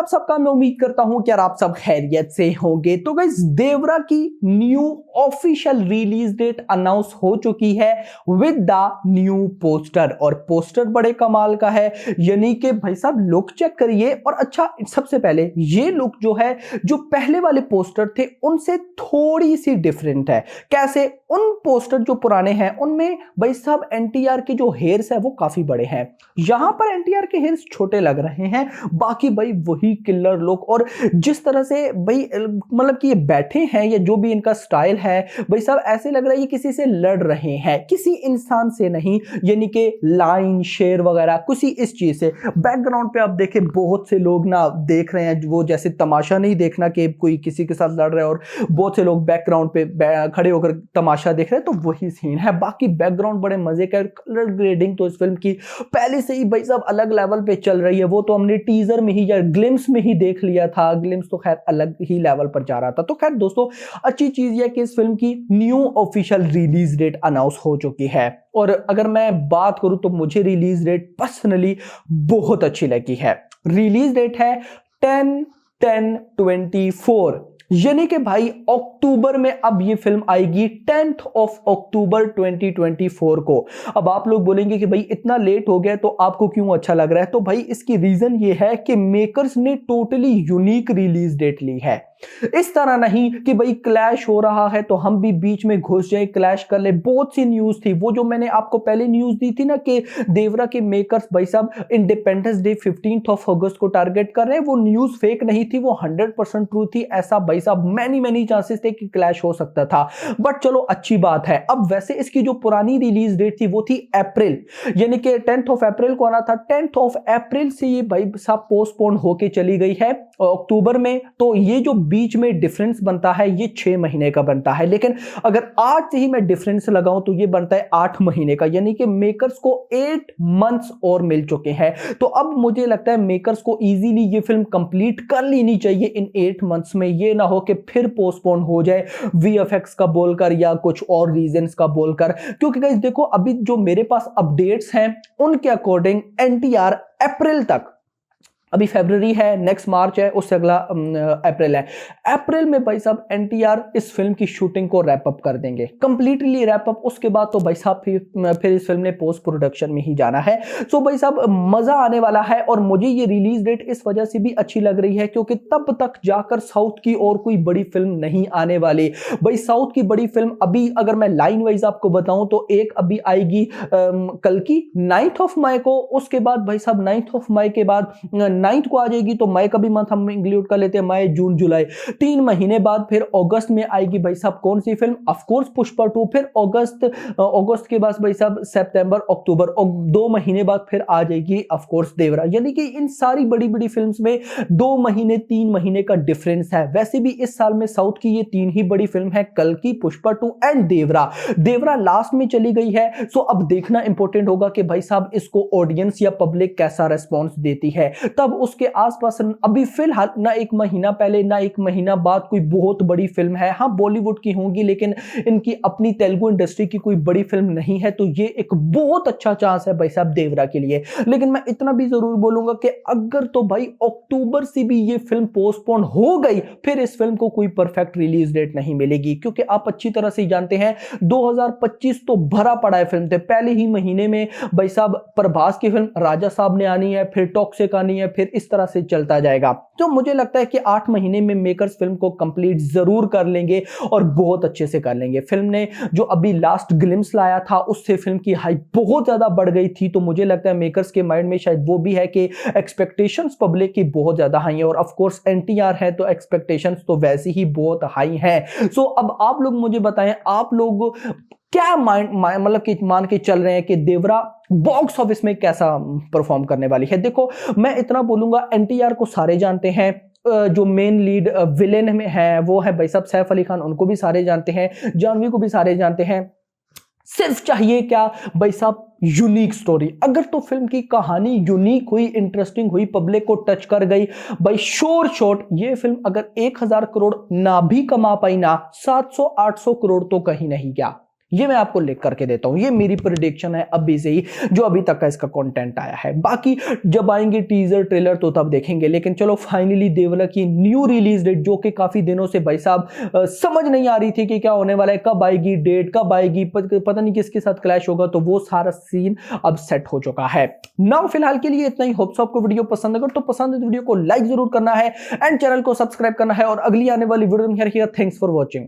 सबका मैं उम्मीद करता हूं कि यार आप सब खैरियत से होंगे। तो गाइस देवरा की new official release date announce हो चुकी है विद द न्यू पोस्टर, और पोस्टर बड़े कमाल का है। यानी कि भाई साहब लुक चेक करिए। और अच्छा, सबसे पहले ये लुक जो है, जो पहले वाले पोस्टर थे उनसे थोड़ी सी डिफरेंट है। कैसे? उन पोस्टर जो पुराने हैं उनमें भाई साहब एनटीआर के जो हेयर्स है वो काफी बड़े हैं, यहां पर एनटीआर के हेयर्स छोटे लग रहे हैं। बाकी भाई वही किलर लुक, और जिस तरह से भाई मतलब कि ये बैठे हैं या जो भी इनका स्टाइल है भाई साहब, ऐसे लग रहा है ये किसी से लड़ रहे हैं, किसी इंसान से नहीं। यानी कि लाइन शेर वगैरह किसी इस चीज से। बैकग्राउंड पे आप देखें बहुत से लोग ना देख रहे हैं, वो जैसे तमाशा नहीं देखना कि कोई किसी के साथ लड़ रहा है और बहुत से लोग बैकग्राउंड पे खड़े होकर तमाशा देख रहे हैं, तो वही सीन है। बाकी बैकग्राउंड बड़े मजे का। कलर ग्रेडिंग तो इस फिल्म की पहले से ही भाई साहब अलग लेवल पे चल रही है। वो तो हमने टीजर में ही या ग्लिम्स में ही देख लिया था। ग्लिम्स तो खैर अलग ही लेवल पर जा रहा था। तो खैर दोस्तों, अच्छी चीज यह कि इस फिल्म की new official release date announce हो चुकी है। और अगर मैं बात करूं तो मुझे रिलीज डेट पर्सनली बहुत अच्छी लगी है। रिलीज डेट है 10/10/24, यानी कि भाई अक्टूबर में अब ये फिल्म आएगी 10th ऑफ अक्टूबर 2024 को। अब आप लोग बोलेंगे कि भाई इतना लेट हो गया तो आपको क्यों अच्छा लग रहा है? तो भाई इसकी रीजन ये है कि मेकर्स ने टोटली यूनिक रिलीज डेट ली है। इस तरह नहीं कि भाई क्लैश हो रहा है तो हम भी बीच में घुस जाए, क्लैश कर ले। बहुत सी न्यूज थी, वो जो मैंने आपको पहले न्यूज दी थी ना कि देवरा के मेकर्स भाई साहब इंडिपेंडेंस डे 15th ऑफ अगस्त को टारगेट कर रहे हैं, वो न्यूज फेक नहीं थी, वो 100% ट्रू थी। ऐसा भाई साहब मैनी चांसेस थे कि क्लैश हो सकता था। बट चलो अच्छी बात है। अब वैसे इसकी जो पुरानी रिलीज डेट थी वो थी अप्रैल, यानी कि 10th ऑफ अप्रैल को आना था। 10th ऑफ अप्रैल से ये भाई साहब पोस्टपोन होके चली गई है अक्टूबर में। तो ये जो बीच में डिफरेंस बनता है ये 6 महीने का बनता है। लेकिन अगर आज से ही मैं डिफरेंस लगाऊं तो ये बनता है 8 महीने का, यानी कि मेकर्स को 8 मंथ्स और मिल चुके हैं। तो अब मुझे लगता है मेकर्स को इजीली ये फिल्म कंप्लीट कर लेनी चाहिए इन 8 मंथ्स में। ये ना हो कि फिर पोस्टपोन हो जाए वीएफएक्स का बोलकर या कुछ और रीजंस का बोलकर। क्योंकि गाइस देखो, अभी जो मेरे पास अपडेट्स हैं उनके अकॉर्डिंग एनटीआर अप्रैल तक, अभी फरवरी है, नेक्स्ट मार्च है, उससे अगला अप्रैल है। अप्रैल में भाई साहब एनटीआर इस फिल्म की शूटिंग को रैप अप कर देंगे, कंप्लीटली रैप अप। उसके बाद तो भाई साहब फिर इस फिल्म ने पोस्ट प्रोडक्शन में ही जाना है। सो भाई साहब मजा आने वाला है। और मुझे ये रिलीज डेट इस वजह से भी अच्छी लग रही है क्योंकि तब तक जाकर साउथ की और कोई बड़ी फिल्म नहीं आने वाली। भाई साउथ की बड़ी फिल्म अभी अगर मैं लाइन वाइज आपको बताऊं तो एक अभी आएगी कल की 9th ऑफ मई को। उसके बाद भाई साहब 9th ऑफ मई के बाद 9th को आ जाएगी, तो मई का भी मंथ हम इंक्लूड कर लेते हैं, मई जून जुलाई। 3 महीने बाद फिर अगस्त में आएगी भाई साहब कौन सी फिल्म? Of course Pushpa 2। फिर अगस्त के बाद भाई साहब सितंबर अक्टूबर, और 2 महीने बाद फिर आ जाएगी ऑफ कोर्स देवरा। यानी कि इन सारी बड़ी बड़ी फिल्म्स में 2 महीने 3 महीने का डिफरेंस है। वैसे भी इस साल में साउथ की ये 3 ही बड़ी फिल्म है, कल की, पुष्पा 2 एंड देवरा। देवरा लास्ट में चली गई है। सो अब देखना इंपॉर्टेंट होगा कि भाई साहब इसको ऑडियंस या पब्लिक कैसा रेस्पॉन्स देती है। तब उसके आसपास अभी फिलहाल ना 1 महीना पहले ना 1 महीना बाद कोई बहुत बड़ी फिल्म है। हाँ बॉलीवुड की होंगी लेकिन इनकी अपनी तेलुगु इंडस्ट्री की कोई बड़ी फिल्म नहीं है। तो ये एक बहुत अच्छा चांस है भाई साहब देवरा के लिए। लेकिन मैं इतना भी जरूर बोलूंगा कि अगर तो भाई अक्टूबर से भी ये फिल्म पोस्टपोन हो गई फिर इस फिल्म को कोई परफेक्ट रिलीज डेट नहीं मिलेगी। क्योंकि आप अच्छी तरह से जानते हैं 2025 तो भरा पड़ा है फिल्म थे। पहले ही महीने में भाई साहब प्रभास की फिल्म राजा साहब ने आनी है, फिर टॉक्सिक आनी है, फिर इस तरह से चलता जाएगा। तो मुझे लगता है कि 8 महीने में मेकर्स फिल्म को कंप्लीट जरूर कर लेंगे और बहुत अच्छे से कर लेंगे। फिल्म ने जो अभी लास्ट ग्लिम्स लाया था उससे फिल्म की हाइप बहुत ज्यादा बढ़ गई थी। तो मुझे लगता है मेकर्स के माइंड में शायद वो भी है कि एक्सपेक्टेशंस पब्लिक की बहुत ज्यादा हाई है, और ऑफ कोर्स एनटीआर है तो एक्सपेक्टेशंस तो वैसे ही बहुत हाई हैं। सो अब आप लोग मुझे बताएं, आप लोग क्या मतलब कि मान के चल रहे हैं कि देवरा बॉक्स ऑफिस में कैसा परफॉर्म करने वाली है? देखो मैं इतना बोलूंगा, एनटीआर को सारे जानते हैं, जो मेन लीड विलेन में है वो है भाई साहब सैफ अली खान, उनको भी सारे जानते हैं, जानवी को भी सारे जानते हैं। सिर्फ चाहिए क्या भाई साहब? Unique story. अगर तो फिल्म की कहानी यूनिक हुई, इंटरेस्टिंग हुई, पब्लिक को टच कर गई, भाई श्योर शॉट ये फिल्म अगर 1000 करोड़ ना भी कमा पाई ना, 700-800 करोड़ तो कहीं नहीं गया। ये मैं आपको लिख करके देता हूं, ये मेरी प्रेडिक्शन है अभी से ही जो अभी तक का इसका कंटेंट आया है। बाकी जब आएंगे टीजर ट्रेलर तो तब देखेंगे। लेकिन चलो फाइनली देवला की न्यू रिलीज डेट, जो कि काफी दिनों से भाई साहब समझ नहीं आ रही थी कि क्या होने वाला है, कब आएगी डेट, कब आएगी, पता नहीं किसके साथ क्लैश होगा, तो वो सारा सीन अब सेट हो चुका है। नाउ फिलहाल के लिए इतना ही। होप्स आपको वीडियो पसंद अगर तो पसंद है तो वीडियो को लाइक जरूर करना है एंड चैनल को सब्सक्राइब करना है। और अगली आने वाली वीडियो में थैंक्स फॉर वॉचिंग।